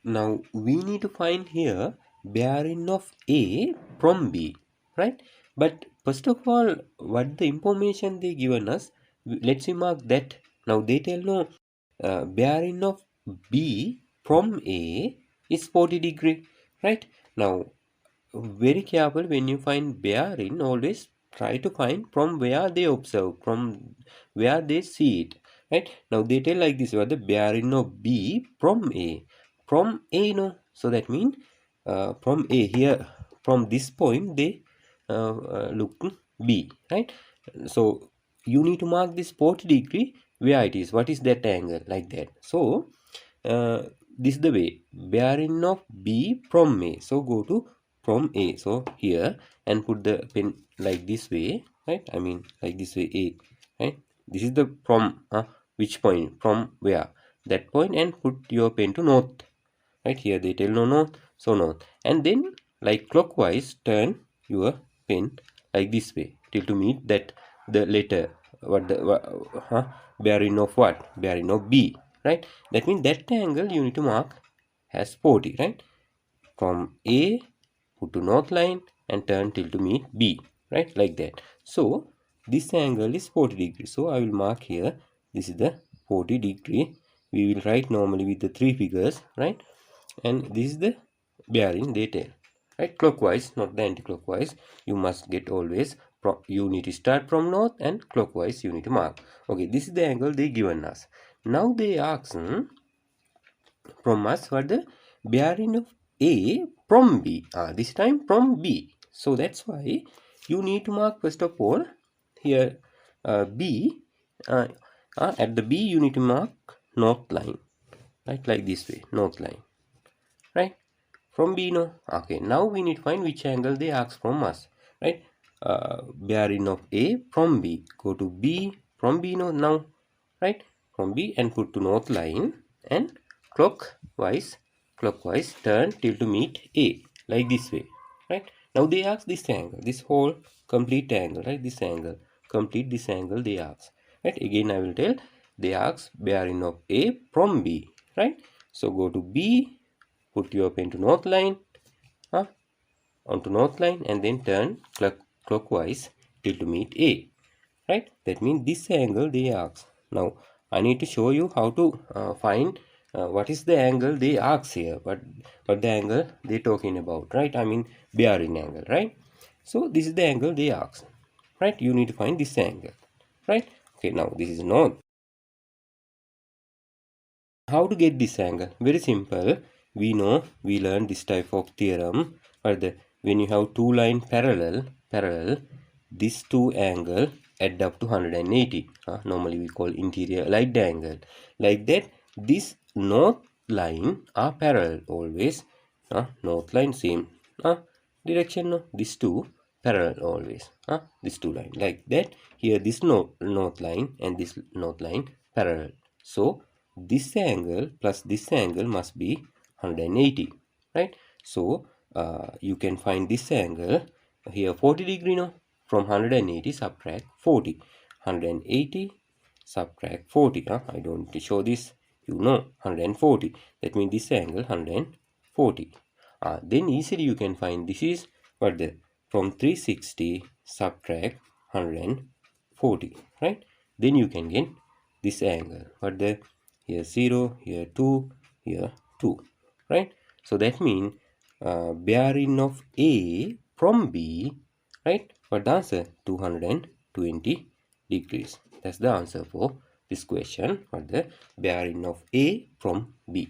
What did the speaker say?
Now we need to find here bearing of A from B, right? But first of all, what the information they given us, let's mark that. Now they tell no, bearing of B from A is 40 degree, right? Now very careful when you find bearing, always try to find from where they observe, from where they see it, right? Now they tell like this, what the bearing of B from A, no, so that means from A here, from this point they look B, right? So you need to mark this 40 degree where it is, what is that angle, like that. So uh, this is the way, bearing of B from A. So go to from A, so here, and put the pen like this way, right? I mean like this way, A, right? This is the from, which point, from where, that point, and put your pen to north, right? Here they tell no north, so north, and then like clockwise turn your pen like this way till to meet that the letter, what the bearing of what, bearing of B, right? That means that angle you need to mark as 40, right? From A, put to north line and turn till to meet B, right? Like that. So this angle is 40 degree. So I will mark here, this is the 40 degree. We will write normally with the three figures, right? And this is the bearing they tell, right? Clockwise, not the anti-clockwise. You must get always, you need to start from north, and clockwise you need to mark. Okay, this is the angle they given us. Now they ask from us what the bearing of A from B. This time from B. So that's why you need to mark first of all here B. At the B you need to mark north line, right? Like this way, north line, right? From B, no. Okay, now we need to find which angle they ask from us, right? Bearing of A from B. Go to B from B, no, now, right? From B and put to north line, and clockwise turn till to meet A, like this way, right? Now they ask this angle, this whole complete angle, right? This angle, complete this angle they ask, right? Again I will tell, they ask bearing of A from B, right? So go to B, put your pen to north line, onto north line, and then turn clockwise till to meet A, right? That means this angle they ask. Now I need to show you how to find what is the angle they ask here, but the angle they talking about, right? I mean bearing angle, right? So this is the angle they ask, right? You need to find this angle, right? Okay, now this is north. How to get this angle? Very simple. We know, we learned this type of theorem, or when you have two line parallel, these two angle add up to 180. Normally we call interior aligned angle. Like that, this north line are parallel always. North line same direction. No, these two parallel always. These two line like that. Here this north line and this north line parallel. So this angle plus this angle must be 180, right? So you can find this angle here 40 degree, no, from 180 subtract 40, 180 subtract 40. I don't need to show this, you know, 140, that means this angle 140. Then easily you can find this is what the, from 360 subtract 140, right? Then you can get this angle, what the, here 0, here 2, here 2, right? So that means bearing of A from B, right? What the answer? 220 degrees. That's the answer for this question, what the bearing of A from B.